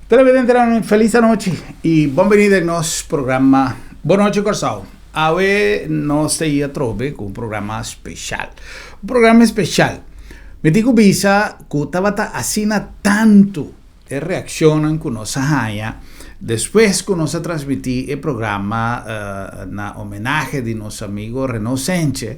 Televidente, feliz noche e bienvenido ao nosso programa. Boa noite, Corsal. Hoje nós ia trobe com um programa especial. Um programa especial. Me digo bisa que estava assina tanto e reaccionam com nossa raia. Depois que nós transmitir o programa na homenagem de nosso amigo Renault Sánchez,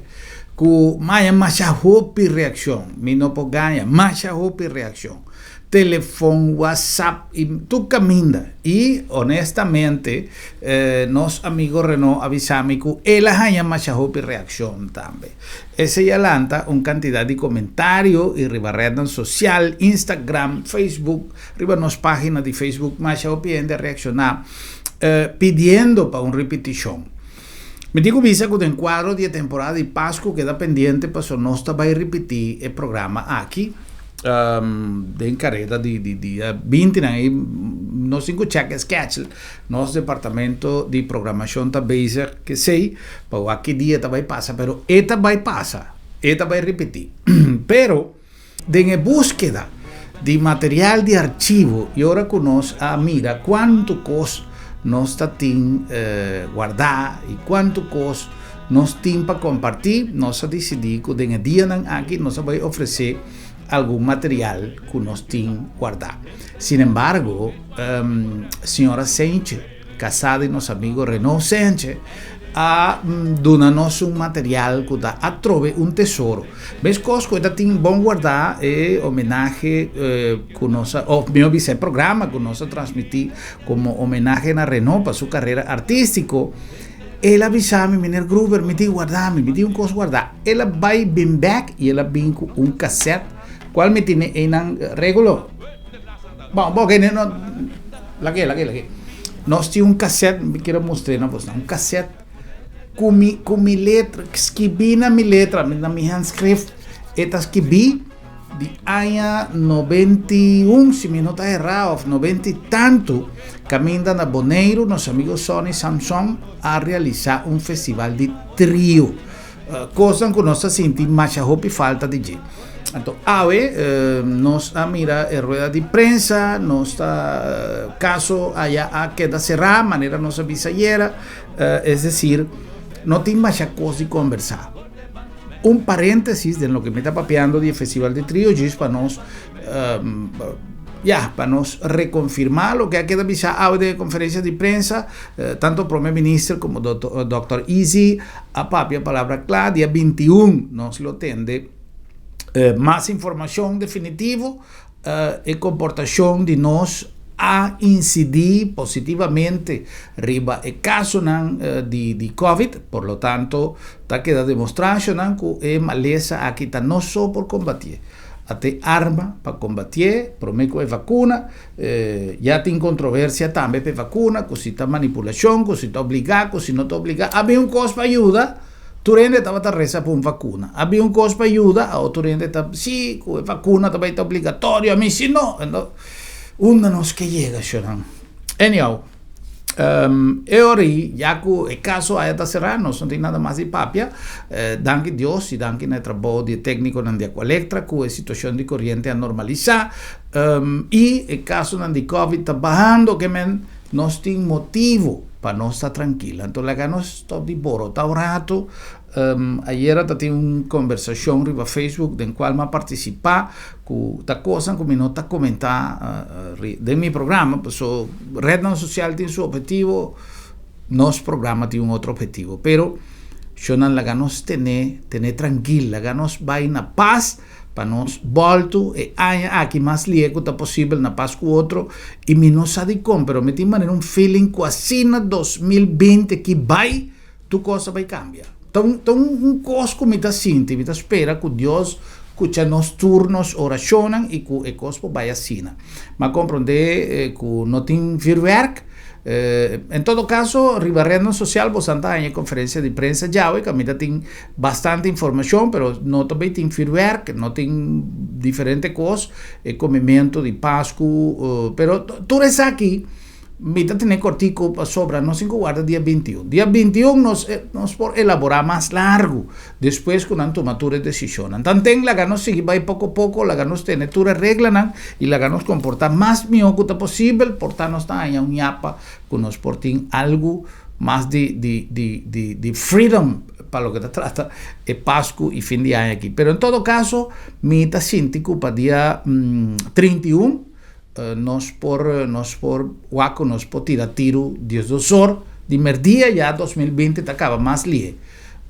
que mais hopi reação, me não pode ganhar, mais hopi reação. Telefone, WhatsApp, e tu caminha. E, honestamente, nosso amigo Renault avisame que ele ganha mais hopi reação também. Esse alanta uma quantidade de comentários e riba rede social, Instagram, Facebook, riba nas páginas de Facebook, mais hopi gente reaccionar, pedindo para uma repetição. Me digo visa que o quadro de temporada de Páscoa queda pendiente para nós vai repetir o programa aqui de carreira de 20 aí nós check sketch nosso departamento de programação também que sei para aqui dia vai passar, pero esta vai passar, esta vai repetir. Pero de búsqueda de material de arquivo e agora que nós mira quanto custa nós tem guardar e quanto custa nós tem para compartir, nós decidimos que de dia aqui nós vai oferecer algum material que nós temos guardar. Sin embargo, senhora Sánchez, casada de nosso amigo Renault Sánchez, dona-nos material que dá a trove tesouro. Mas coisa que tem bom guardar é homenagem que nossa, meu vice programa que nós transmitir como homenagem a Renault para sua carreira artística. Ela avisava-me, menino Gruber, me diz guardar, me diz coisa guardar. Ela vai bem back e ela vem com cassete. Qual me tiene en regulo? Bom, que não, lá que. Nós tínhamos cassete, me quero mostrar, não, cassete com mi letra, escrevi na minha letra, na minha handschrift, eta escrevi de ano 91, se me não está errado, 90 e tanto, caminhando na Boneiro, nossos amigos Sony Samsung, a realizar festival de trio, coisa que nós sentimos mais a falta de gente. Então, nós mira a rueda de prensa, nós caso allá queda cerrada, maneira nossa visayera, é decir, não tem mais coisa de conversar. Parênteses de lo que me está papeando de festival de trio, para nós, para nós reconfirmar o que queda avisado de conferência de prensa, tanto o primeiro ministro como o Dr. Easy, a palavra clara, dia 21, nós lo tende. Mais informação definitiva e comportação de nós a incidir positivamente riba e caso de COVID, por lo tanto, está queda demonstração que é maleza aqui está não só por combater, até arma para combater, prometo é vacuna, já tem controvérsia também para vacuna, que se está manipulação, que se está obrigado, que se não está obrigado, havia coisa para ajudar. Turende estava a rezar por uma vacuna. Havia coisa para ajudar, a Turende estava, sim, a vacuna também está obrigatória, a mim se não. Então, nos que chega, chorando. Anyhow, agora, já que o caso aí está cerrado, não tem nada mais de papia, danke Deus e danke no trabalho de técnico na Aqualectra, que a situação de corrente a normalizar, e o caso de Covid está bajando, que nós temos motivo para nós estar tranquila. Então, lá nós estamos de borotar um rato. Ayer tive uma conversação no Facebook, em qual eu participar com a coisa que eu está comentar de meu programa. Porque a rede social tem seu objetivo, nosso programa tem outro objetivo. Pero, lá nós tener tranquila, lá nós vai na paz, para nós volto e aqui mais liego tá possível na paz com o outro e me não sabe como, pero me tem maneira feeling que assim na 2020 que vai, tu coisa vai cambiar. Então coisa que me está sentindo, me está espera que Deus escuta nos turnos, oracionam e que a coisa vai assim. Mas compreender que não tem feedback. Em todo caso, Ribarrendo Social, você está em conferência de prensa já, que a mim tem bastante informação, mas não também tem feedback, não tem diferentes coisas, comimento de Páscoa, mas tudo isso aqui Mita tiene cortico para sobra, no se guarda día 21. Día 21 nos por elaborar más largo, después con antomatura decisión. Entonces, la ganos sigue va poco a poco, la ganos tiene tura regla y la ganos comporta más miócuta posible, portarnos tan un yapa, con nos portin algo más de freedom para lo que te trata de Pascua y fin de año aquí. Pero en todo caso, mita síntico para día 31, nos por huaco, nos por tiro, Dios dosor, de merdía ya 2020 te acaba más lie.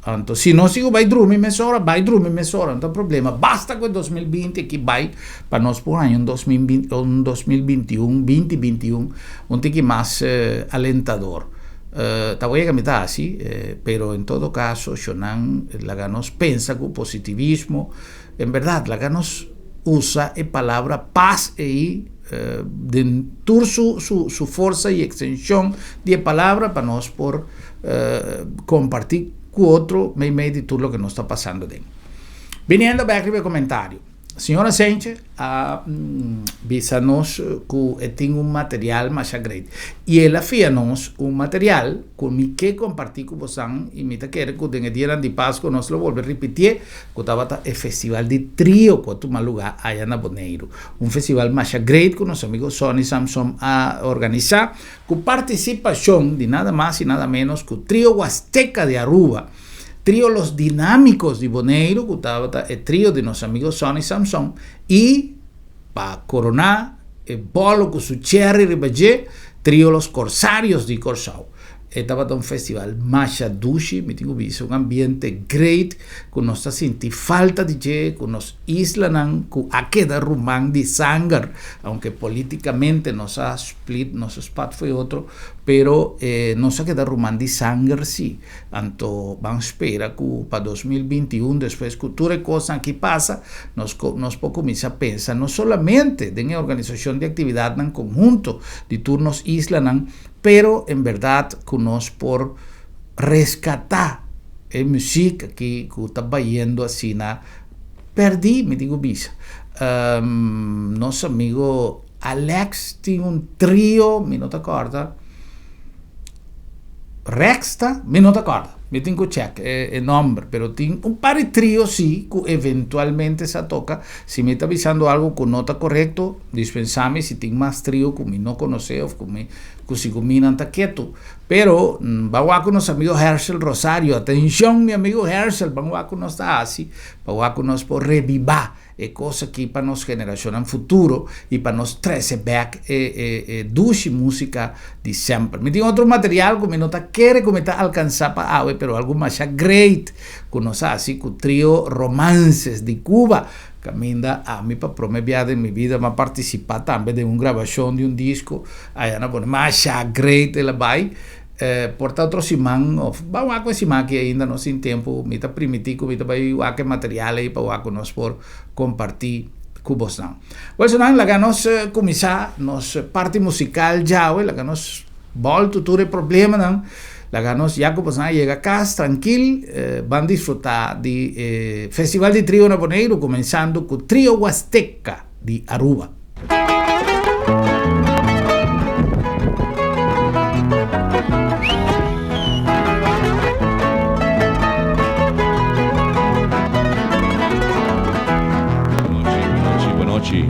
Entonces, si no sigo, vai dormir mesora, não tem problema. Basta com 2020 que vai para nós por año 2021, 2021, onde que mais alentador. Voy a caminar así, pero en todo caso, Shonan, la ganos pensa con positivismo. En verdad, la ganos usa la palabra paz de toda su fuerza y extensión de palabra para nos por compartir con otro medio de todo lo que nos está pasando. Viniendo a el comentario. Señora Sánchez, avisanos que tiene un material más great. Y él afíanos un material con mi que compartir con vos y me te quiere que en el día de Pascua nos lo vuelve a repetir, que estaba el festival de trío que tu lugar allá en Bonaire. Un festival más great con los amigos Sony Samsung a organizar, con participación de nada más y nada menos que el trío Huasteca de Aruba. Trío Los Dinámicos de Bonaire, que estaba el trío de nuestros amigos Sony Samsung, y para coronar el bolo con su cherry ribajé, trío Los Corsarios de Corsao. Estaba un festival Masha Dushi, me tengo visto un ambiente great, con nuestra sinti falta de je, con nos islan, con aqueda rumán de sangar, aunque políticamente nos ha split, nos spat fue otro, pero nos ha quedado rumán de sangar sí. Anto vamos a esperar que para 2021, después que toda cosa que pasa, nos puede comenzar a pensar, no solamente en la organización de actividad en conjunto de turnos islan, pero en verdad que nos por rescatar la música que está yendo así, perdí, me digo visa. Nuestro amigo Alex tiene un trío, me no te acuerdas, Rexta, me no te acuerdas, me tengo que check el nombre, pero tiene un par de tríos sí, que eventualmente se toca. Si me está avisando algo que no está correcto, dispensame si tiene más trío que me no conoce o que si combina está quieto. Pero vamos a con los amigos Herschel Rosario, atención mi amigo Herschel, vamos a con nos así, vamos a con nos por revivar cosa aquí para nos generación en futuro y para nos traer back dulce música de siempre. Me tiene otro material que me nota quiere comentar alcanzar para ahora, pero algo más great, con nos así, con trío Romances de Cuba. Camina a mí para prometer en mi vida, me participar también de una grabación de un disco, allá no pone más great la vai. Porta otro simán, vamos a con simán que ainda no sin tiempo, me está primitico, me está vai a que material aí para nos por compartir con vos. Bueno, son la que nos comienza, nos parte musical ya, la que nos volto todo el problema, la que nos ya como llega a casa tranquilo, van a disfrutar de Festival de Trío en Bonaire, comenzando con Trío Huasteca de Aruba.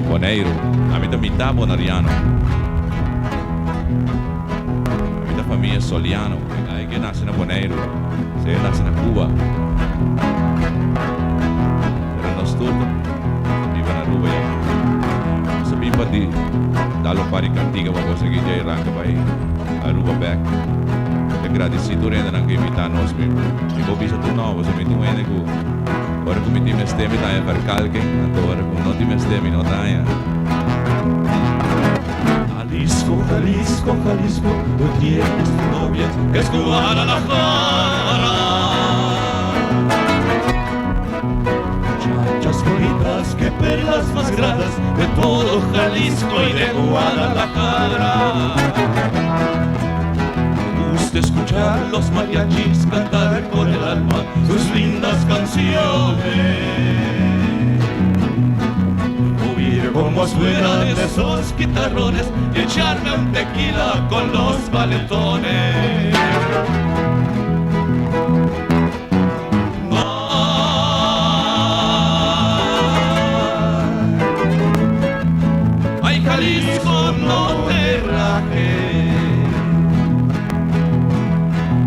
Bonaire, a mitad bonariano, a mitad familia soliano, hay que nace en Bonaire, se nace en Cuba, pero no estuvo, vive en Aruba ya, se vive de darlo para cantiga para conseguir ya arranca para ir Aruba back, agradecido ainda não que invitar nós mesmo, e vou pisar tudo novo, você me tem ainda que agora que me tem mais tempo tá em vercalque, agora que não tem mais tempo não tá aí. Jalisco, Jalisco, Jalisco, tú tienes tu novia que es Guadalajara. Muchachas bonitas, que perlas más gratas de todo Jalisco y de Guadalajara. Me gusta escuchar los mariachis cantar con el alma sus lindas canciones. Oír con como suenan esos guitarrones y echarme un tequila con los valentones. Ay, Jalisco, no te rajes,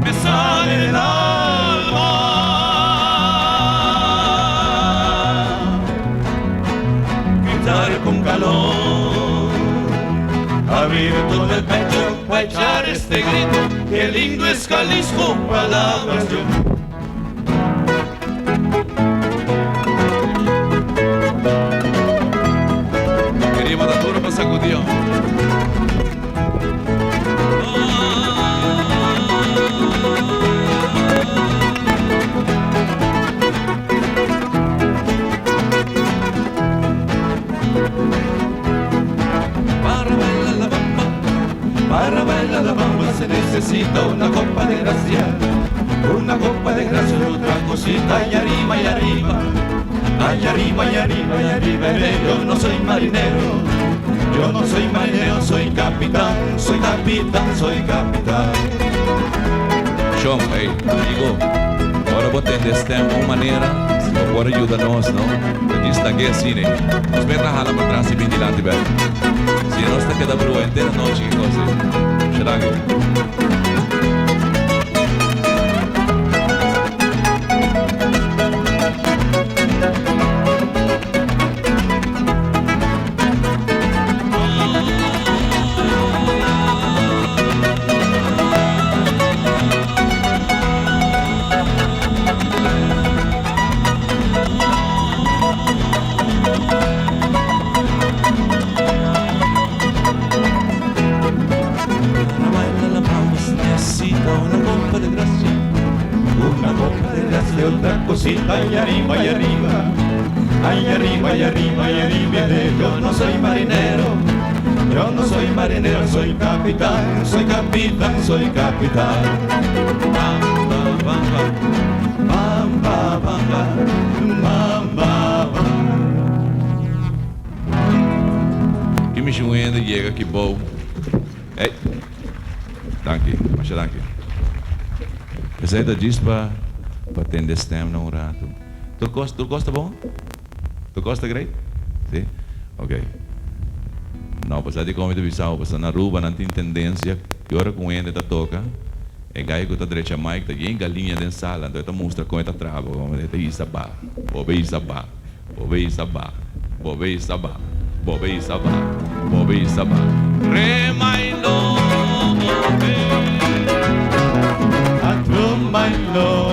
me sale el alma. Gritar con calor, abrir todo el pecho para echar este grito. Qué lindo es Jalisco, palabras yo. Sacudió. Para bailar la bamba se necesita una copa de gracia, una copa de gracia y otra cosita y arriba y arriba, ay arriba y arriba y arriba. Yo no soy marinero, yo no soy marinero, soy capitán, soy capitán, soy capitán. Sean, hey, amigo, agora vou atender esse tempo de uma maneira, agora ajuda nós, não? A gente está aqui assim, né? Nós vamos rala para trás e bem de lá, velho. Se nós está aqui da brua inteira noite, que coisa? Será que? Otra cosita y arriba y arriba, ay arriba y arriba y arriba. Yo no soy marinero, yo no soy marinero, soy capitán, soy capitán, soy capitán. Bam, bam, bam, bam, bam, bam, bam, bam, bam. Que me joelho chega que bom. Ei, danke, mas danke. Você está dispa para atender esse tema num rato. Tu gosta bom? Tu gosta great? Sim? Ok. Não, apesar de como visão, passar na rua, não tem tendência, que hora com ele tá toca, é gai que tá direita mais, tá em galinha dentro da sala, então tá mostra como tá trava, como tá isabá, bobe isabá, bobe isabá, bobe isabá, bobe isabá, bobe isabá. Remailo, atro mailo.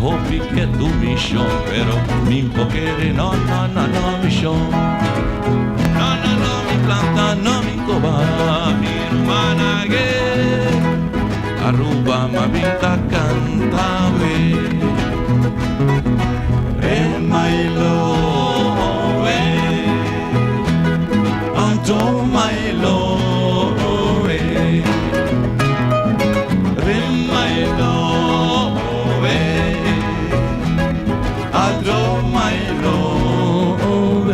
Hopi que tu mission, pero mi poquere no mission. No, mi planta, no mi coba, mi hermana que Aruba ma vinta cantave. My love, Anto my love, my love, Adro my love.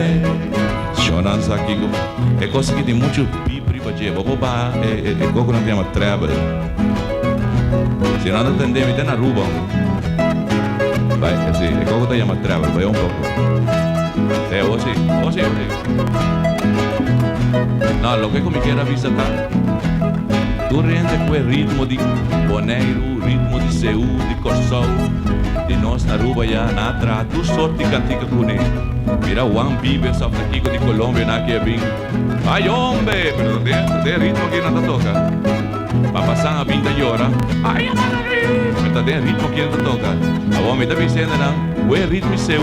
Chorando aqui, é coisa que tem muito pipi para dizer, vou roubar, é coisa não tem uma travel. Se não entender, me na Aruba. Vai, assim, é coisa que tem uma travel, vai pouco. É, hoje. Não, lo que como quero visitar. Tu rende quel ritmo di Bonaire, ritmo di Seul, di Corsou, di nós na Aruba e na Atra, tu sorte cantica com ele. Mira Juan Vive, só aqui de Colômbia, na que é bem. Ai, homem, pero tem ritmo que não te toca. Para passar a vinda e hora. Ai, mas tem ritmo que não te toca. A homem está dizendo, não, o ritmo seu,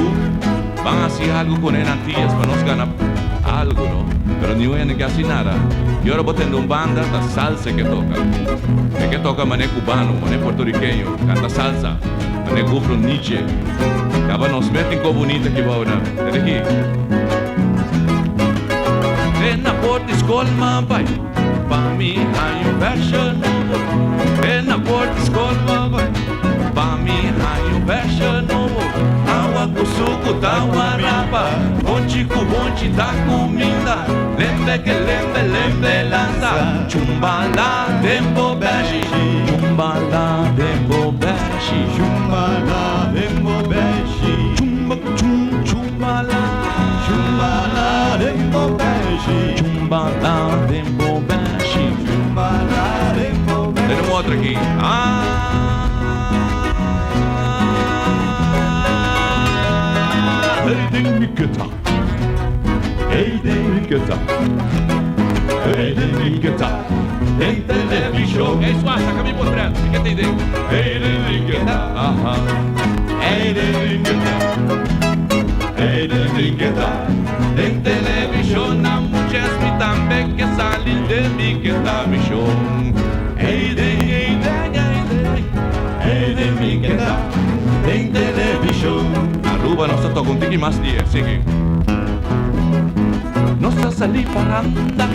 van a hacer algo com ele antigas para nós ganhar algo, não? Pero não é que assim nada. E agora botando uma banda da salsa que toca. É que toca mané cubano, mané porto-riqueño, canta salsa, mané grupo Nietzsche. Acaba nos metem com bonita que vai, né? É aqui. É na porta escola, pai. Para mim, há version. É na porta escola, pai. Para mim, há version. Água com suco da guarapa. Bonte com bonte da comida. Lembre que lembre lança. Chumbala, dembo beshi. Chumbala, dembo beshi. Chumbala, dembo beshi. Chumbala. Chumbala, dembo beshi. Chumbala, dembo beshi. Chumbala, dembo beshi. Tem uma outra aqui. Hey, Nikita. Hey, Nikita. Hey, Nikita. Tem televisão. É isso, acha, caminho por trás. Fica entendendo. Hey, Nikita. Aham. Hey, Nikita. Hey, Nikita. Tem televisão. Na mulher me também que sale de mim que tá me show. Hey, Nikita. Tem televisão. Aruba não só toca um tique mais dia, sigue. Nossa sali para andar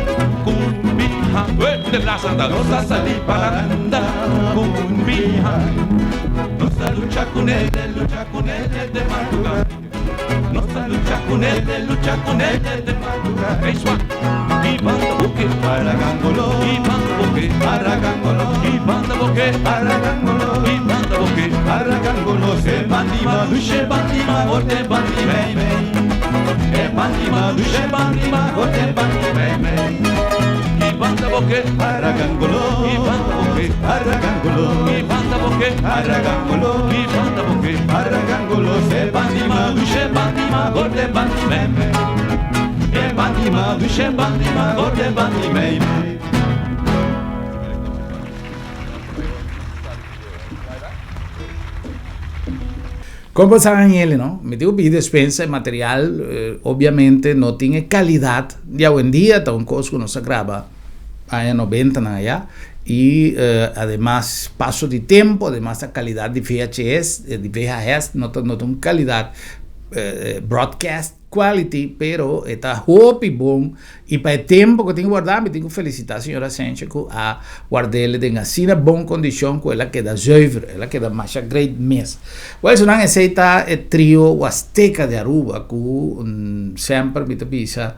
com birra. De braço andar. Nossa sali para andar com birra. Nossa luta com ele de madrugada. Nossa luta com ele de madrugada. É isso aí. E banda boque, Aragangolo, e banda boque, Aragangolo, e banda boque, Aragangolo, e banda boque. Aragangolo, se bandima, duše bandima, gote bandime, e bandima, duše bandima, gote bandime, E banda boque, Aragangolo, e banda boque, Aragangolo, e banda boque, Aragangolo, e banda boque. Aragangolo, se bandima, duše bandima, gote bandime, e bandima, duše bandima, gote bandime. Como saben ele, ¿no? Me digo, despensa, el material obviamente no tiene calidad. Ya hoy en día está un cosa que no se graba a 90 allá. Y además, paso de tiempo, además la calidad de VHS no tiene calidad broadcast quality, pero está hope bom. E para o tempo que eu tenho guardado, eu tenho que felicitar a senhora Sánchez a guardá-la em assim boa condição, que ela queda zuiver, ela queda mais great mess. Well, so nang aceita o trio Huasteca de Aruba, que sempre me pisa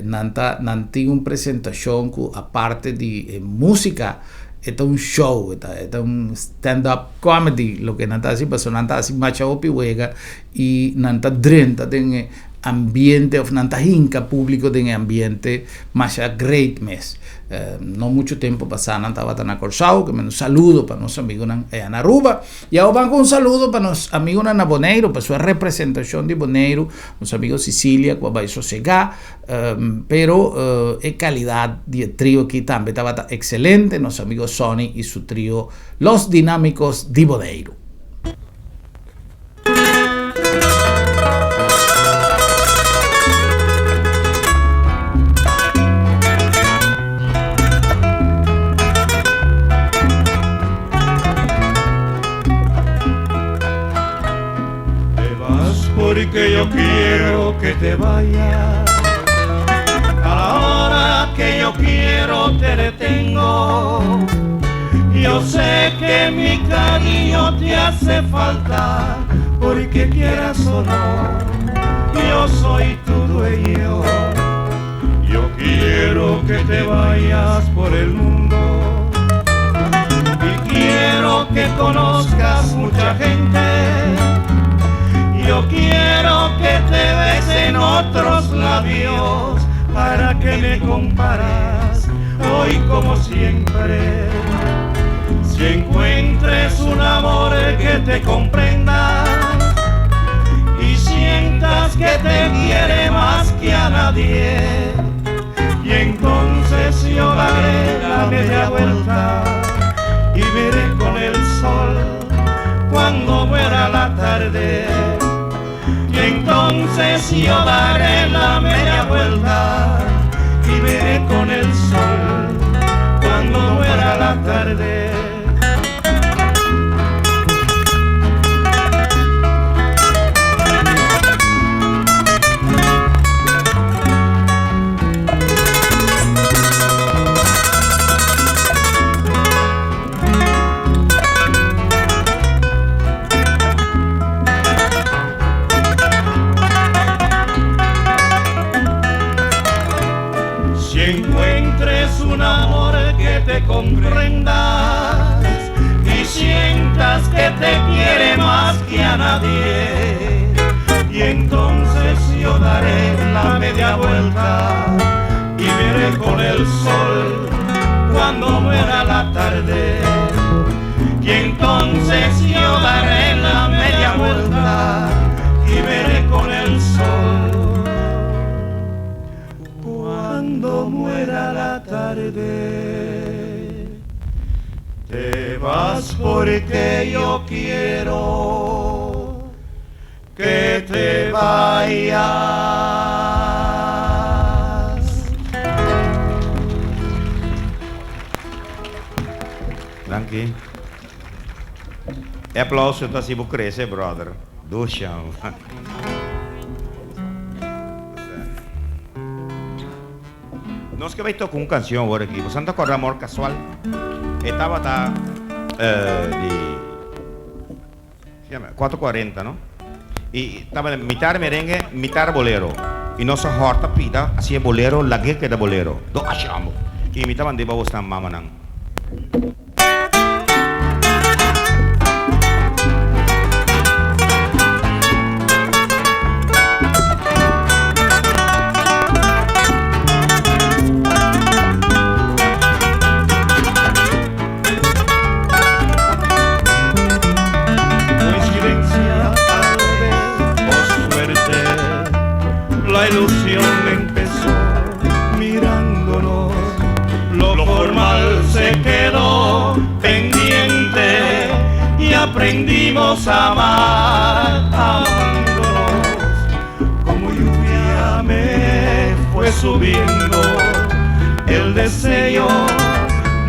não tem uma apresentação que a parte de música é um show, é um stand-up comedy, lo que não está assim, mas não está assim, macha opi huega, e não está drenta, tem ambiente, não está hinca público, tem ambiente, macha great mess. No mucho tiempo pasado, não estava tan acordado, que me un saludo para nuestros amigos en Aruba, y ahora van un saludo para nuestros amigos en Bonaire, para su representación de Bonaire, nuestros amigos Sicilia, que va a sosegar, pero la calidad del trío aquí también estaba excelente, nuestros amigos Sony y su trío Los Dinámicos de Bonaire. Porque yo quiero que te vayas. A la hora que yo quiero te detengo. Yo sé que mi cariño te hace falta, porque quieras o no, yo soy tu dueño. Yo quiero que te vayas por el mundo y quiero que conozcas mucha gente. Yo quiero que te besen otros labios para que me comparas hoy como siempre. Si encuentres un amor que te comprenda y sientas que te quiere más que a nadie, y entonces yo daré la media vuelta y veré con el sol cuando muera la tarde. Y entonces yo daré la media vuelta y veré con el sol cuando muera la tarde. Te comprendas y sientas que te quiere más que a nadie, y entonces yo daré la media vuelta y veré con el sol cuando muera la tarde. Y entonces yo daré la media vuelta y veré con el sol cuando muera la tarde. Te vas porque yo quiero que te vayas. Dank je. Applauso tot si bucrese, brother. Dušan. Nós que vai tocar uma canção agora aqui. Você não está com amor casual? Estava de 440, não? E estava mitad merengue, mitad bolero. E nossa horta pida, assim é bolero, lagi que da bolero. Do achamos. E imitavam de babos na mamanang. La ilusión empezó mirándonos, lo formal se quedó pendiente y aprendimos a amar, amándonos. Como lluvia me fue subiendo el deseo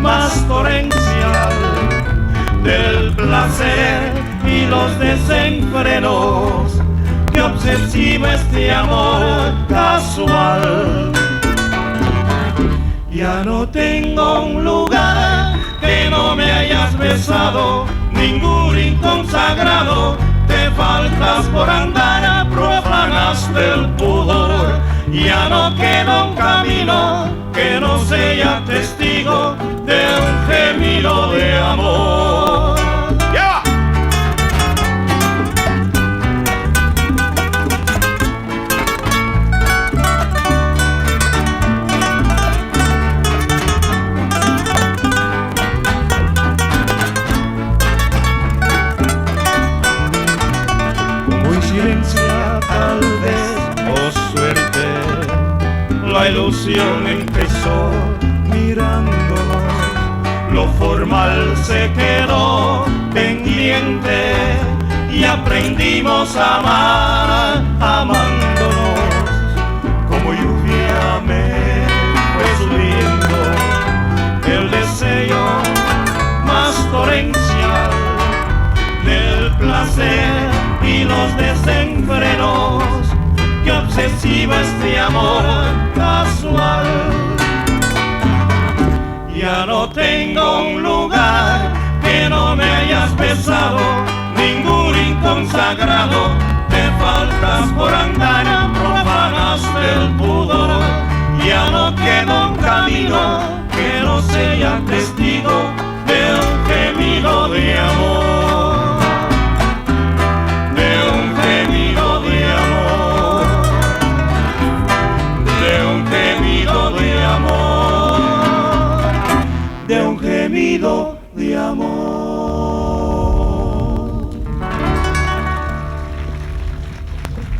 más torrencial del placer y los desenfrenos. Qué obsesivo este amor casual. Ya no tengo un lugar que no me hayas besado, ningún inconsagrado. Te faltas por andar, profanaste el pudor. Ya no queda un camino que no sea testigo de un gemido de amor. ¡Ya! Tal vez, oh suerte, la ilusión empezó mirándonos, lo formal se quedó pendiente y aprendimos a amar, amándonos. Como lluvia me fue subiendo el deseo más torrencial del placer y los desenfrenos. Qué obsesivo este amor casual. Ya no tengo un lugar que no me hayas besado, ningún inconsagrado. Te faltas por andar, profanaste el pudor. Ya no queda un camino que no sea testigo de un gemido de amor. De un gemido de amor.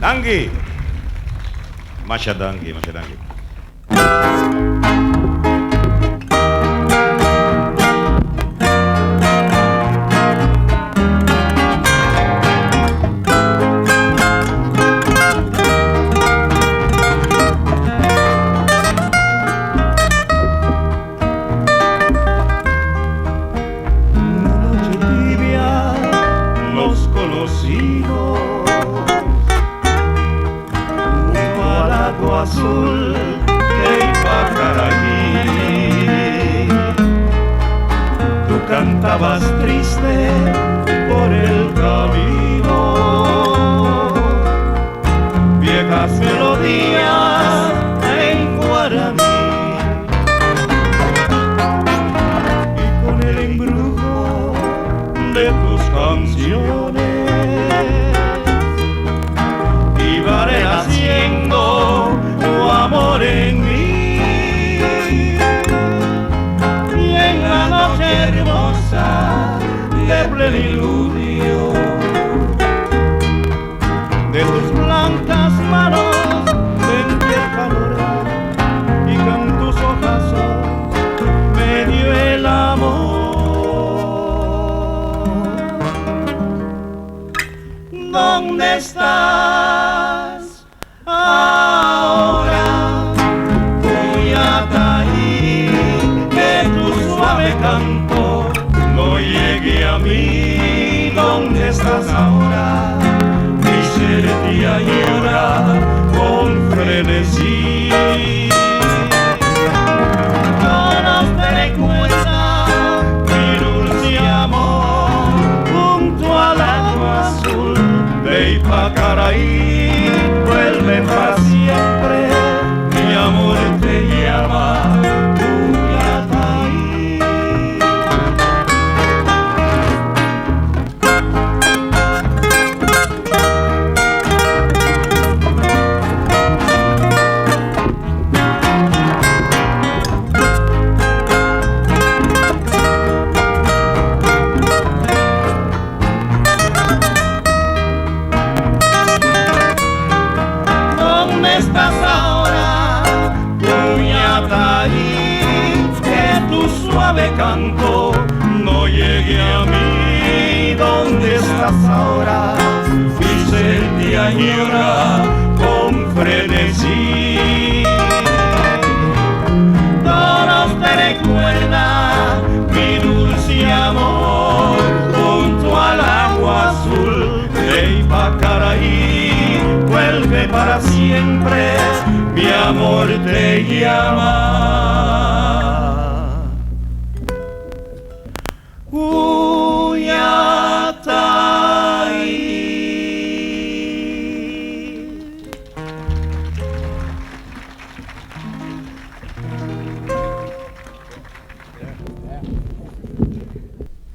Dangi. Masya dangi. Azul de Ipacaraí. Tú cantabas triste por el camino, viejas melodías en guaraní, y con el embrujo de tus canciones iba renaciendo amor en mí, y en la noche hermosa de pleniludio de tus blancas manos sentí el calor, y con tus ojazos me dio el amor. ¿Dónde estás ahora, Cuyataí? Que tu suave canto no llegue a mí. ¿Dónde estás ahora? Mi ser día llora con frenesí. Todos te recuerdan mi dulce amor junto al agua azul de Ipacaraí. Vuelve para siempre, mi amor te llama, Cuyataí. Estás ahora, Cuyataí, que tu suave canto no llegue a mí. ¿Dónde estás ahora? Mi ser te añora con frenesí. Todos te recuerdan mi dulce amor junto al agua azul de Ipacaraí. Vuelve para siempre, mi amor te llama. Cuyataí.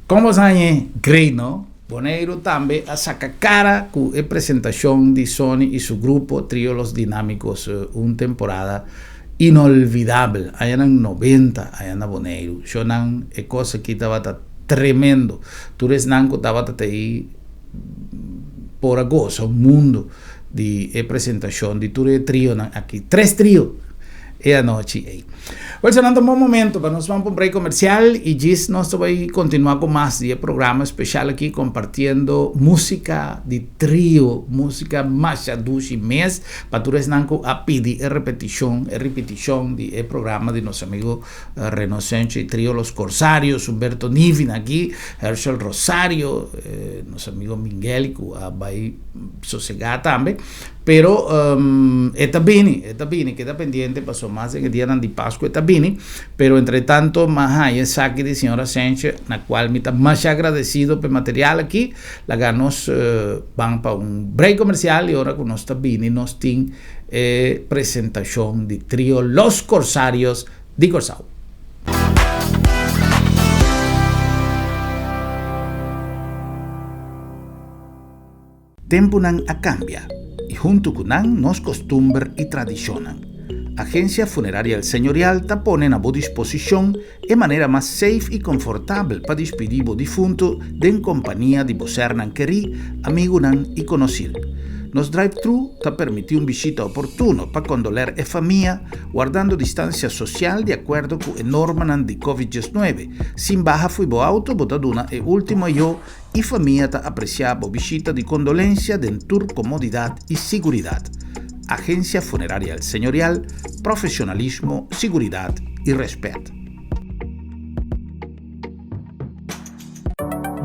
Como sabe, great, no? Boneiro también a sacar cara con la presentación de Sony y su grupo Trío Los Dinámicos, una temporada inolvidable. Allá en 90, allá en Boneiro. Yo nan e cosa que estaba tremendo. Tú eres nanco, estaba ahí por agosto, un mundo de presentación de Trío Trío aquí. 3 tríos. Esa noche. Bueno, sonando un buen momento, pero nos vamos a un break comercial y Gis nos va a continuar con más de programa especial aquí compartiendo música de trío, música más dulce mes, para tu resnanco a pedir repetición de programa de nuestro amigo Reno Sánchez, trío Los Corsarios, Humberto Nivin aquí, Herschel Rosario, nuestro amigo Miguelico, va a sosegar también. Pero está bien, queda pendiente, pasó más de que día de Pascua, está bien, pero entre tanto, más hay saque de señora Sánchez, la cual me está más agradecido por el material aquí, la ganos van para un break comercial y ahora con nos está bien, nos tiene presentación de trío Los Corsarios de Corsao. Tempo nan a cambia. Y junto con nos costumbre y tradicionan. Agencia Funeraria El Señorial te ponen a disposición de manera más safe y confortable para despedir o difunto de en compañía de vocer nan querí, amigo nan y conocido. Nos drive-thru te permite un visita oportuno para condoler e famiglia, guardando distancia social de acuerdo con la norma di Covid-19. Sin baja fui bo auto, botaduna e último yo y familia te apreciaba visita de condolencia dentro comodidad y seguridad. Agencia Funeraria El Señorial, profesionalismo, seguridad y respeto.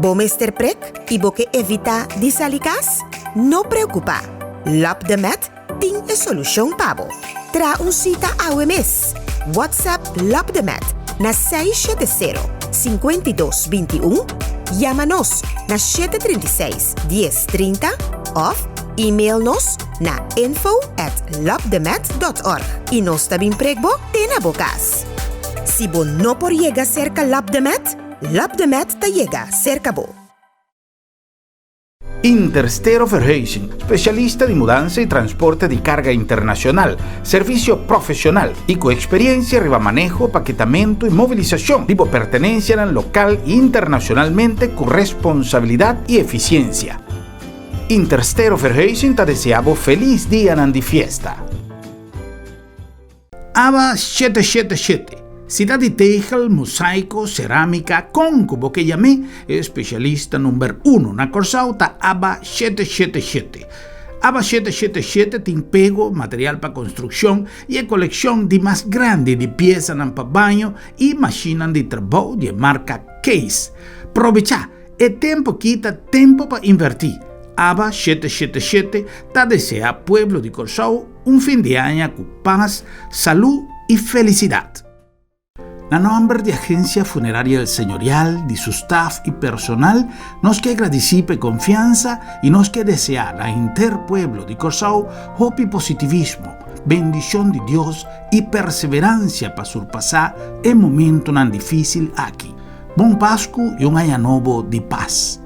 Bom Mr. Prek y boque evita disalicas? No preocupa. Lap de Met tem a solução pabo. Tra un cita ao mes. WhatsApp Lap de Met na 670-5221. Llama-nos na 736-1030 of e-mail-nos na info@lapdemet.org e nós também pregbo tem na bocas. Se bo não por llegar cerca Lap de Met te llega cerca bo. Interstero Verhuizing, especialista de mudanza y transporte de carga internacional, servicio profesional y con experiencia arriba manejo, paquetamiento y movilización, tipo pertenencia al local e internacionalmente con responsabilidad y eficiencia. Interstero Verhuizing te deseamos feliz día de fiesta. ABA 777 Ciudad de Tegel, mosaico, cerámica, concubo que llamé especialista número 1 na Corsauta ABA 777. ABA 777 tem pego, material para construcción y a colección de más grande de piezas para baño y máquinas de trabajo de marca Case. Aprovecha, el tiempo quita tiempo para invertir. ABA 777 te desea pueblo de Corsau un fin de año con paz, salud y felicidad. A nombre de Agencia Funeraria El Señorial, de su staff y personal, nos que agradecipe confianza y nos que desear a interpueblo de Corsau hope y positivismo, bendición de Dios y perseverancia para surpasar el momento tan difícil aquí. Buen Pascu y un año nuevo de paz.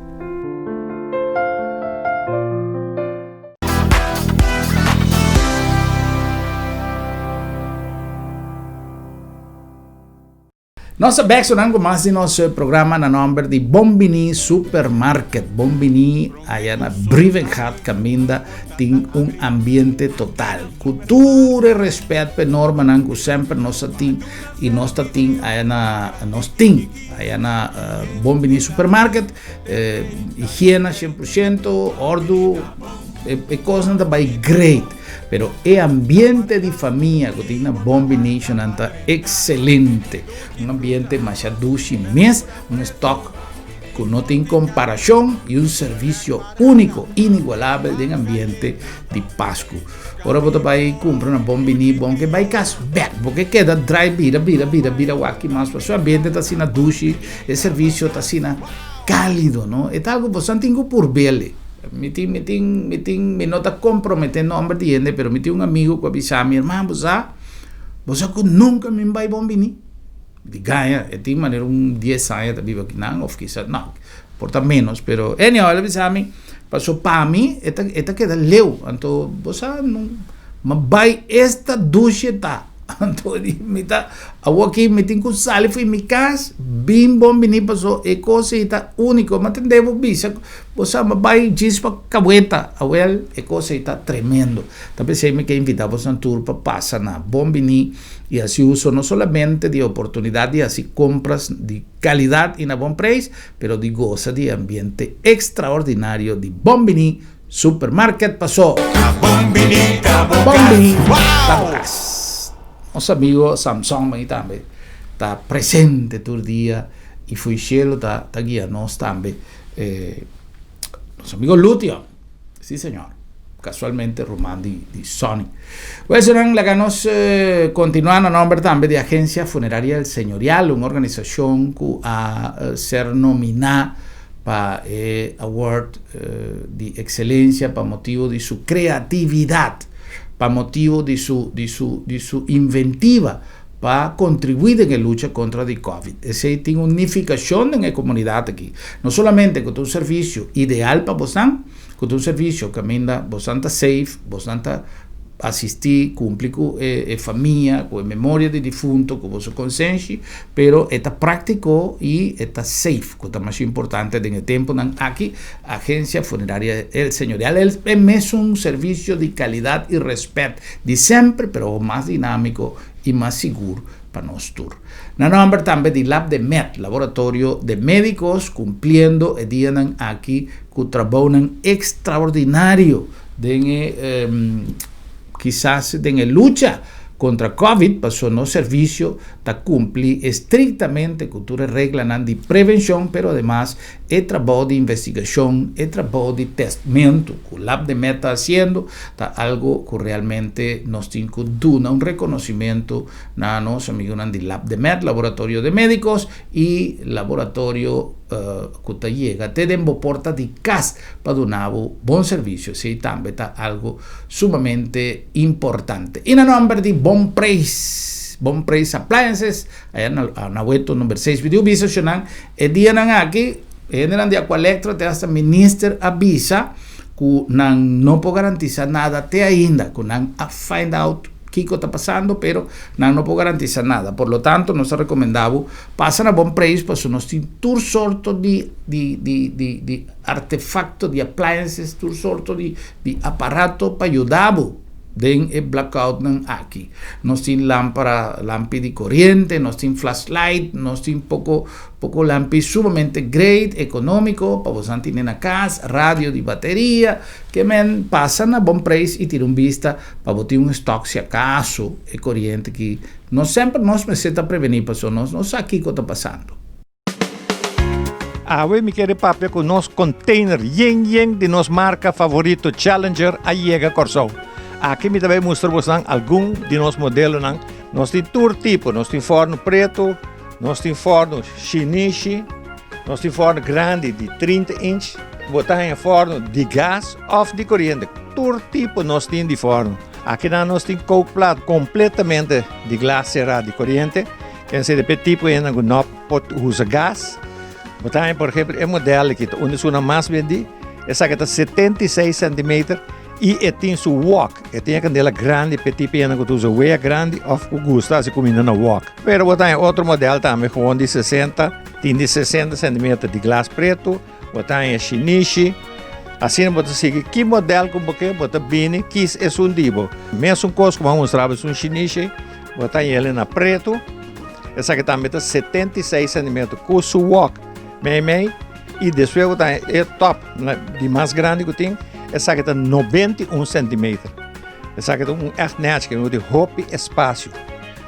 Nós abexonamos mais de nosso programa na nome de Bombini Supermarket. Bombini, aí na Brivenhat, Caminda, tem ambiente total. Cultura e respeito para norma, que sempre nós temos. E nós temos aí na Bombini Supermarket. Higiene 100%, ordo, e coisa também great. Pero el ambiente de familia que tiene Bombini está excelente. Un ambiente más dulce, un stock que no tiene comparación y un servicio único, inigualable de ambiente de Pascu. Ahora vos vais a comprar una Bombini, que vai caso, porque queda dry, vira, aquí más, pero su ambiente está sin dulce, el servicio está sin cálido, ¿no? Es algo que vos tengo por verle. Me no está comprometendo nombre de gente, pero me tiene un amigo que avisa a mi hermano, vos que nunca me va a Bombini. Diga, tiene manera un 10 años de vivo aquí, o quizás, no, porta menos, pero anyhow, él avisa a mí, pasó para mí, esta queda leu, entonces, vos no, me esta ducha está. Entonces, aquí me tengo que salir de mi casa, bim Bombini pasó, e cosa único, mas devo bisa, você vai diz para cabueta, e cosa tremendo. Também sei me que invitar você a tour para passar na Bombini e assim uso não solamente de oportunidade de assim compras de qualidade e na bom preço, pero de goza de ambiente extraordinário de Bombini Supermarket passou. Bombini, wow! Nosso amigo Samsung aí também está presente todo dia e foi cielo está guiando nós também. Nosso amigo Lutio, sim senhor, casualmente Román de Sony. Pues la que nos continúa a nombre también de Agencia Funeraria El Señorial, una organización que a ser nominada para award de excelencia para motivo de su creatividad, para motivo de su inventiva para contribuir en la lucha contra el COVID. Esa es una unificación en la comunidad aquí. No solamente con un servicio ideal para vos, con un servicio que camina bastante safe, bastante assistir, cumprir com a família, com a memória de defunto, com o seu consciência, pero está prático e está safe, que é mais importante no tempo aqui, a agência funerária senhorial é mesmo um serviço de qualidade e respeito de sempre, pero mais dinâmico e mais seguro para nós todos. Na nome também de Lab de Med, laboratório de médicos, cumprindo e dianam aqui com trabalho extraordinário de quizás de lucha contra COVID, passou no serviço, está cumprir estrictamente com todas as regras de prevenção, pero además é trabalho de investigação, é trabalho de testamento, que o Lab de Med está fazendo, está algo que realmente nos tem que dar um reconhecimento a nossos amigos do Lab de Med, laboratório de médicos e laboratório que chega até dentro da porta de casa para dar um bom serviço. Isso também está algo sumamente importante. E no nome de Bon Praise Appliances, aí na web número 6 video visa, e dia aqui, de Aqualectra, até esta minister avisa que não pode garantizar nada até ainda, que não find out o que está passando, pero não pode garantizar nada. Por lo tanto, nós recomendamos passar a Bon Praise, porque nós temos todo sorto de artefactos, de appliances, todo sorto de aparato para ajudar den el blackout aqui. Nós temos lâmpada de corriente, nós temos flashlight, nós temos pouco lâmpada sumamente great, econômico, para você ter na casa, rádio de bateria, que passa na Bon Praise e tiram vista para você ter estoque se acaso é corriente que nós sempre nos precisa prevenir, para nós não sabe o que está passando. Hoy me quiere papel con nos container yen de nos marca favorito Challenger a llega Corso. Aqui me também mostramos algum de nossos modelos. Nós temos todo tipo, nós temos forno preto, nós temos forno shinichi, nós temos forno grande de 30 inch, botar em forno de gás ou de corrente. Todo tipo nós temos de forno. Aqui nós temos coke plate completamente de glass cerrado de corrente. Quer dizer, de tipo ainda não pode usar gás. Botar por exemplo, o modelo aqui, onde é mais vendido, essa aqui está 76 cm. E tem su wok, tem a candela grande, petit pena que usa wea grande, ou que gusta se combina na wok. Pero tem outro modelo também, com de 60, tem de 60 cm de glass preto, tem a shinichi. Assim você sigue que modelo como que você bine, que é um tipo. Mesmo coisa como mostrar um shinichi, tem ele na preto. Essa aqui também está 76 cm com su wok, meio. E depois tem o top, de mais grande que tem. Essa aqui está 91 cm. Essa aqui é echt net, que é de hoop espaço.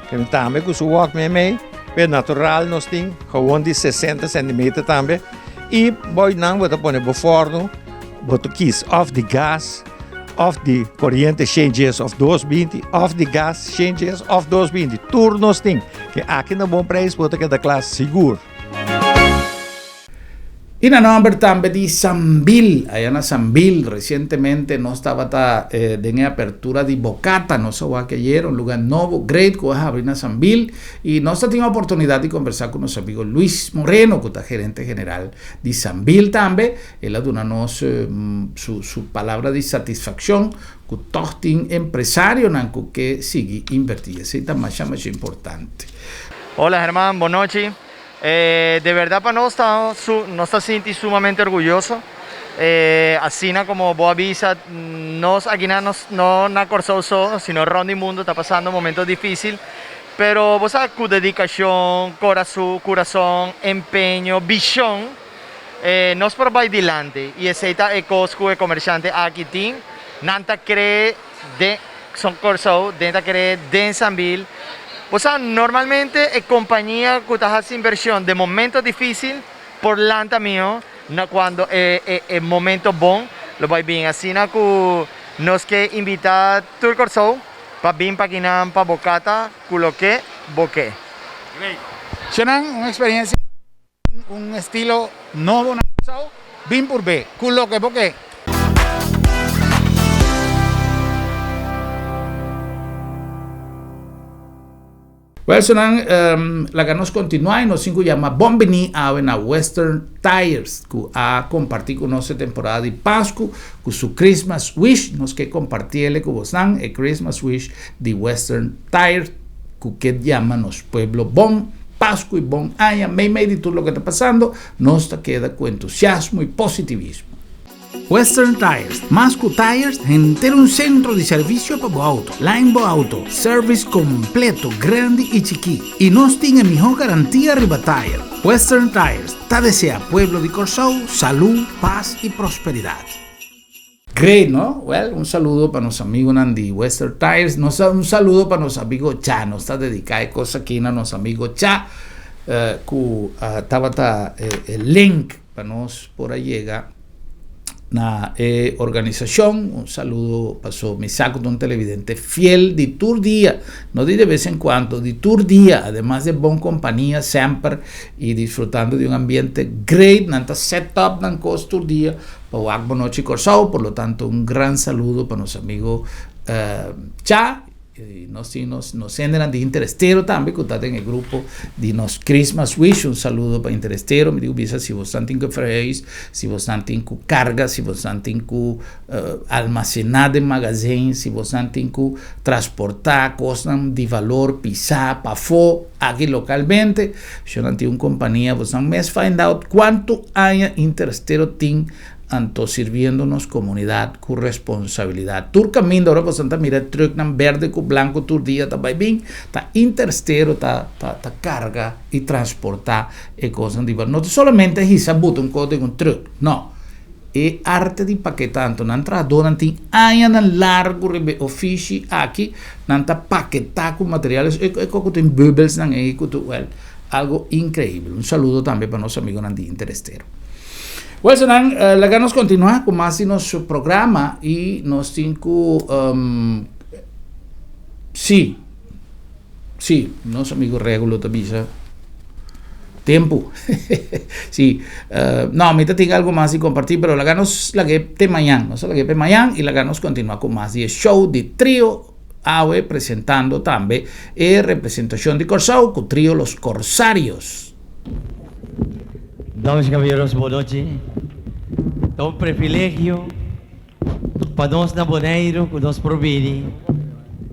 Que também com o wok meio, é natural nós temos, gewoon de 60 cm também. E boi não você põe no forno, você quis of de gás, of de corrente changes of 220, of de gás changes of 220. Tudo nós temos, que aqui no Bom Preço você quer da classe seguro. Y na nombre también de Sambil, allá en Sambil, recientemente no estaba en apertura de Bocata, no sé que ayer, un lugar nuevo, great, que va a abrir en Sambil, y nos tenido oportunidad de conversar con nuestro amigo Luis Moreno, que es gerente general de Sambil también, él ha dado su palabra de satisfacción, que todos tienen empresarios que sigue invertiendo, eso es más importante. Hola Germán, buenas noches. De verdad para nosotros nos está sintiendo sumamente orgulloso. Así como vos avisa, nos aquí no na Corso sino Rondi Mundo está pasando momentos difíciles, pero vos sabes con dedicación, corazón, empeño, visión, nos por vai adelante y ese es cosco comerciante aquí tiene, nanta cree de son Corso, nanta cree de Sambil. O sea, normalmente la compañía que hace inversión de momentos difíciles, por lanta mío, cuando es momento bon, lo va bien. Así que nos que invitar a todo el Corso para bien para para Bocata, con que boque. Será una experiencia, un estilo nuevo, bien por B, con lo que boque. Well, sonan la que nos continúa y nos cinco llama Bombini a Western Tires, que a compartir con nuestra temporada de Pascua, con su Christmas Wish, nos que compartirle con vos el Christmas Wish de Western Tires, que llama nos pueblo bon Pascua y bon año, me de todo lo que está pasando, nos queda con entusiasmo y positivismo. Western Tires, Masco Tires, entero un centro de servicio para tu auto. Line Bo Auto, service completo, grande y chiquito. Y nos tiene mejor garantía arriba tire. Western Tires, te desea pueblo de Corzón, salud, paz y prosperidad. Great, ¿no? Well, un saludo para nuestro amigo Nandi Western Tires, un saludo para nuestro amigo Cha, nos está dedicado a cosas aquí a nuestro amigo Cha, que estaba el link para nos por ahí llega. Na organización, un saludo pasó mi saco de un televidente fiel de Tour Día, no de vez en cuando, de Tour Día, además de buena compañía siempre y disfrutando de un ambiente great, nanta setup, nan cos Tour Día, para Wagbo Noche Corzao, por lo tanto un gran saludo para nuestro amigo Cha. Y nos entran de Interestero también, que está en el grupo de nos Christmas Wish. Un saludo para Interestero. Me digo, visa si vos están en freis, si vos están en carga, si vos están en almacenar de magazine, si vos están en transportar cosas de valor, pisar, pafo, aquí localmente. Yo no tengo una compañía, vos están mes find out cuánto haya Interestero tiene anto sirviéndonos comunidad con responsabilidad. Tur camino ahora pues anta mira truck nan verde con blanco tur día ta bien ta interestero ta carga y transportar e cosas de no solamente hisa button code un truck no e arte di paquetanto nan tradona tin ayan nan largo rebe offici aquí nan ta paquetar con materiales e coco tin bubbles nan e well algo increíble. Un saludo también para nuestro amigo Nandi Interestero. Bueno, la que nos continúa con más de nuestro programa y nos cinco sí, nuestro amigo Regulo también tiempo sí, no, me tengo algo más y compartir, pero la que te mañana, no sé la que te mañana y la que nos continúa con más de show de trío AWE presentando también representación de Corzao con trío Los Corsarios. Damas y caballeros, boa noite. É um privilégio para nós na Bonaire, que nós provide.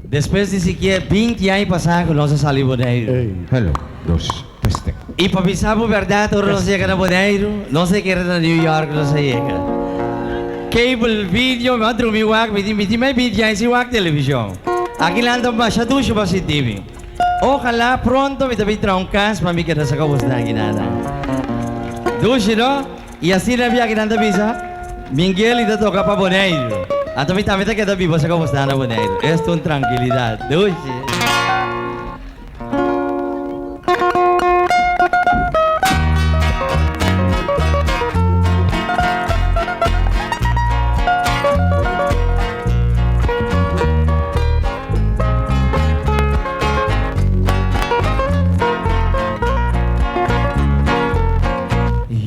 Depois de sequer 20 anos passados, nós saímos Bonaire. Hello, dos, teste. E para pensar a verdade, agora nós chegamos na Bonaire, nós chegamos na New York, nós chegamos. Cable video, me mandou meu wak, me disse mais 20 anos em wak televisão. Aqui lá anda mais chaducho para se TV. Ojalá pronto me também traga caso para mim que nós acabamos na guinada. Dushi, no? E assim na minha grande visa, Miguel ainda toca para Bonaire. A também que da viva se como está na Bonaire. Esta é uma tranquilidade. Dushi.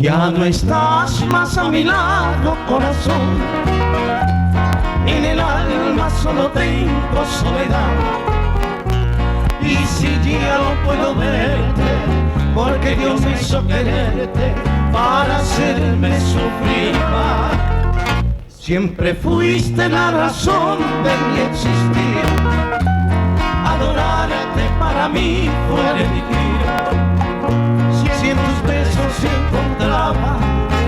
Ya no estás más a mi lado, corazón. En el alma solo tengo soledad. Y si ya no puedo verte, porque Dios me hizo quererte para hacerme sufrir más. Siempre fuiste la razón de mi existir. Adorarte para mí fue elegir. Si en tus besos se encontraba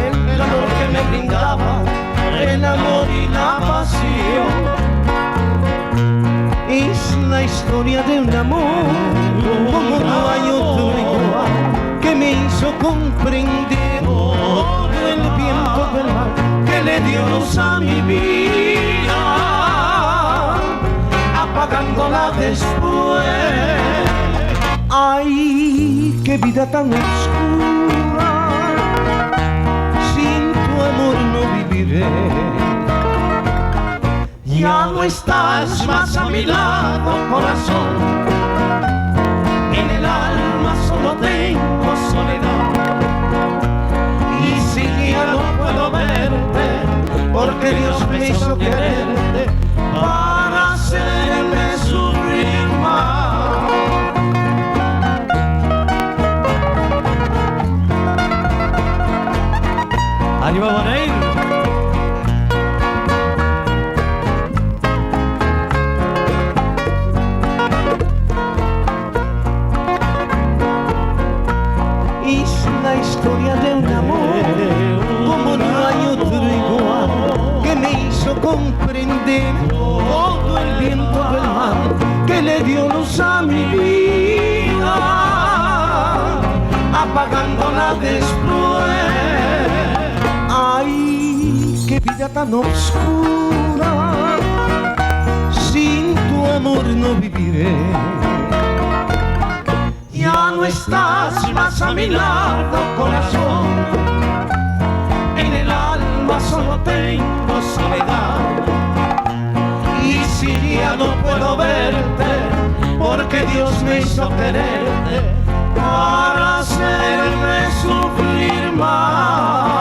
el calor que me brindaba, el amor y la pasión. Es la historia de un amor como no hay otro igual, que me hizo comprender todo el viento del mar que le dio luz a mi vida, apagándola después. Ay, qué vida tan oscura, sin tu amor no viviré. Ya no estás más a mi lado, corazón. En el alma solo tengo soledad. Y si ya no puedo verte, porque Dios me hizo quererte para hacerme sufrir más. de todo el viento del mar que le dio luz a mi vida, apagándola después. Ay, qué vida tan oscura, sin tu amor no viviré. Ya no estás más a mi lado, corazón. En el alma solo tengo soledad. Y si ya no puedo verte, porque Dios me hizo quererte para hacerme sufrir más.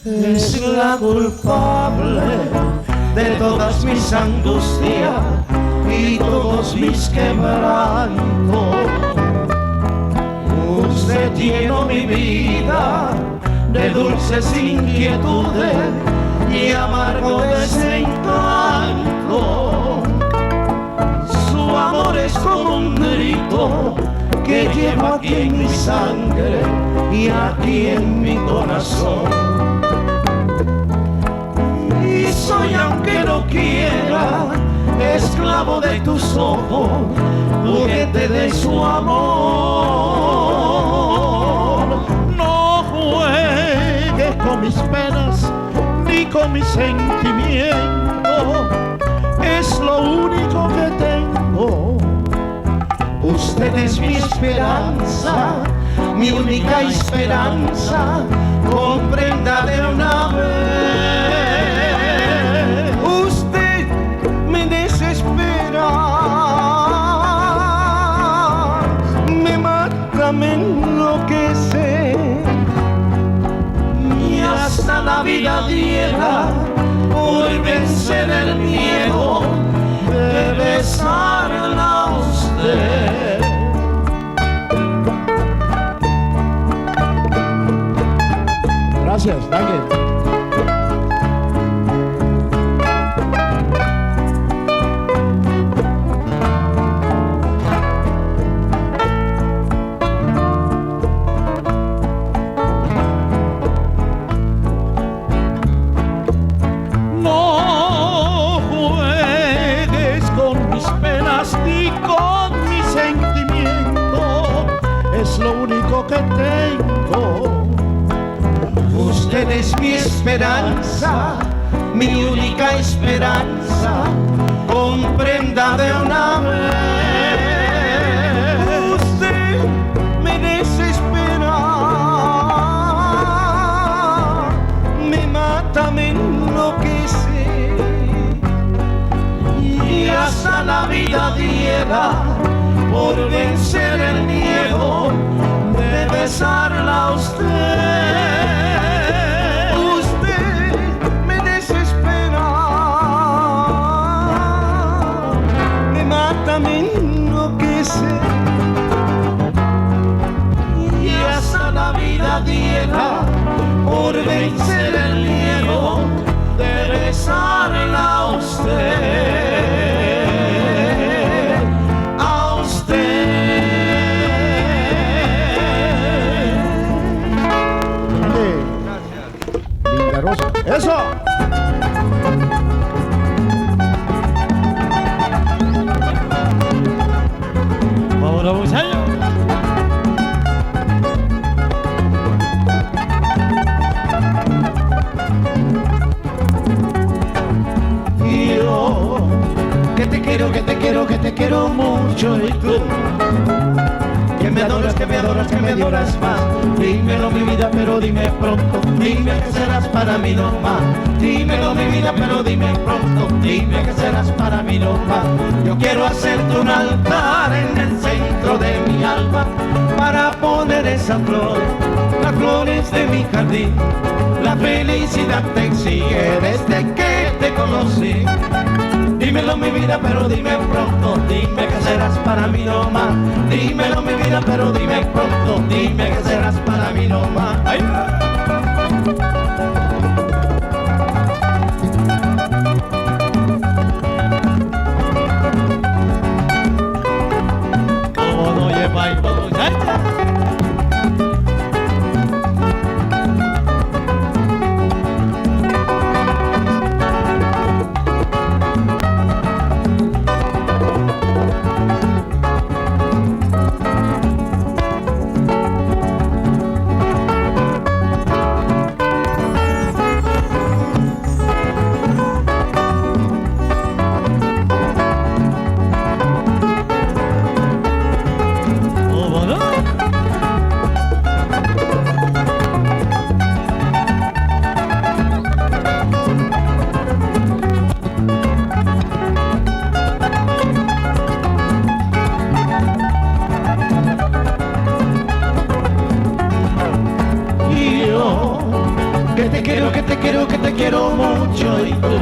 Es la culpable de todas mis angustias y todos mis quebrantos. Usted llenó mi vida de dulces inquietudes y amargo desencanto. Su amor es como un grito que llevo aquí en mi sangre y aquí en mi corazón. Y soy, aunque no quiera, esclavo de tus ojos, juguete de su amor. No juegues con mis penas ni con mis sentimientos, es lo único que tengo. Usted es mi esperanza, mi única esperanza, comprenda de una vez. Usted me desespera, me mata, me enloquece, y hasta la vida diera por vencer el miedo de besarla a usted. Gracias, danke. No juegues con mis penas ni con mis sentimientos, es lo único que tengo. Usted es mi esperanza, mi única esperanza, comprenda de una vez. Usted me desespera, me mata, me enloquece, y hasta la vida diera por vencer el miedo de besarla a usted. Me enloquece, y hasta la vida diera por vencer el miedo de besarla a usted, a usted. Linda Rosa, eso. Vamos allá. Yo que te quiero, que te quiero, que te quiero mucho, y tú que me adoras, que me adoras, que me adoras más. Y dímelo mi vida, pero dime pronto, dime que serás para mí no más. Dímelo mi vida, pero dime pronto, dime que serás para mí no más. Yo quiero hacerte un altar en el centro de mi alma para poner esa flor, las flores de mi jardín. La felicidad te sigue desde que te conocí. Dímelo mi vida, pero dime pronto, dime que serás para mí no más. Dímelo mi vida, pero dime pronto, dime que serás para mí no más. ¡Ay! Como no lleva y todo ya. Que te quiero mucho y tú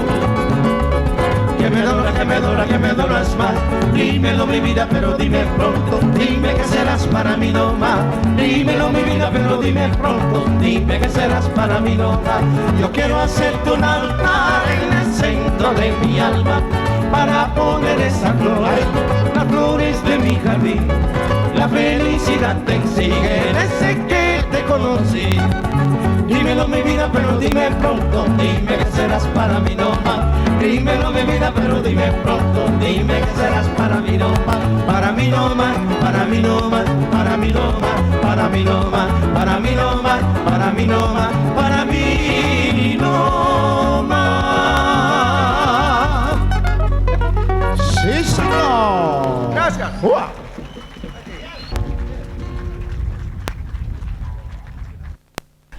que me adoras más. Dímelo mi vida, pero dime pronto, dime que serás para mí no más. Dímelo mi vida, pero dime pronto, dime que serás para mí no más. Yo quiero hacerte un altar en el centro de mi alma para poner esa flor, las flores de mi jardín. La felicidad te sigue desde que te conocí. Dímelo mi vida, pero dime pronto, dime que serás para mí no más. Dímelo mi vida, pero dime pronto, dime que serás para mí no más. Para mí no más, para mí no más, para mí no más, para mí no más, para mí no más, para mí no más, para mí no más. Sí, señor. Gracias.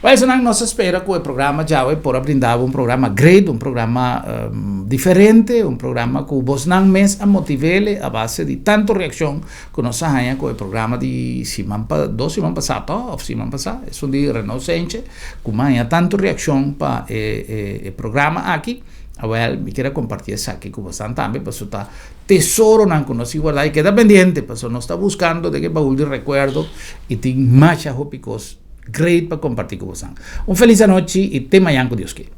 Eso nos espera que el programa ya por brindar un programa great, un programa diferente, un programa que vos nan mes a motivarle a base de tanto reacción que nos haya con el programa de dos semanas pasadas, es un día Renaud Sánchez, que haya tanto reacción para el programa aquí. Well, me quiero compartir eso aquí con vosotros también, pues está tesoro nan que nos igualdad y queda pendiente, pues no está buscando de que baúl de recuerdo y tiene muchas hopicos great para compartir con vosotros. Un feliz noche y te mañana con Dios que.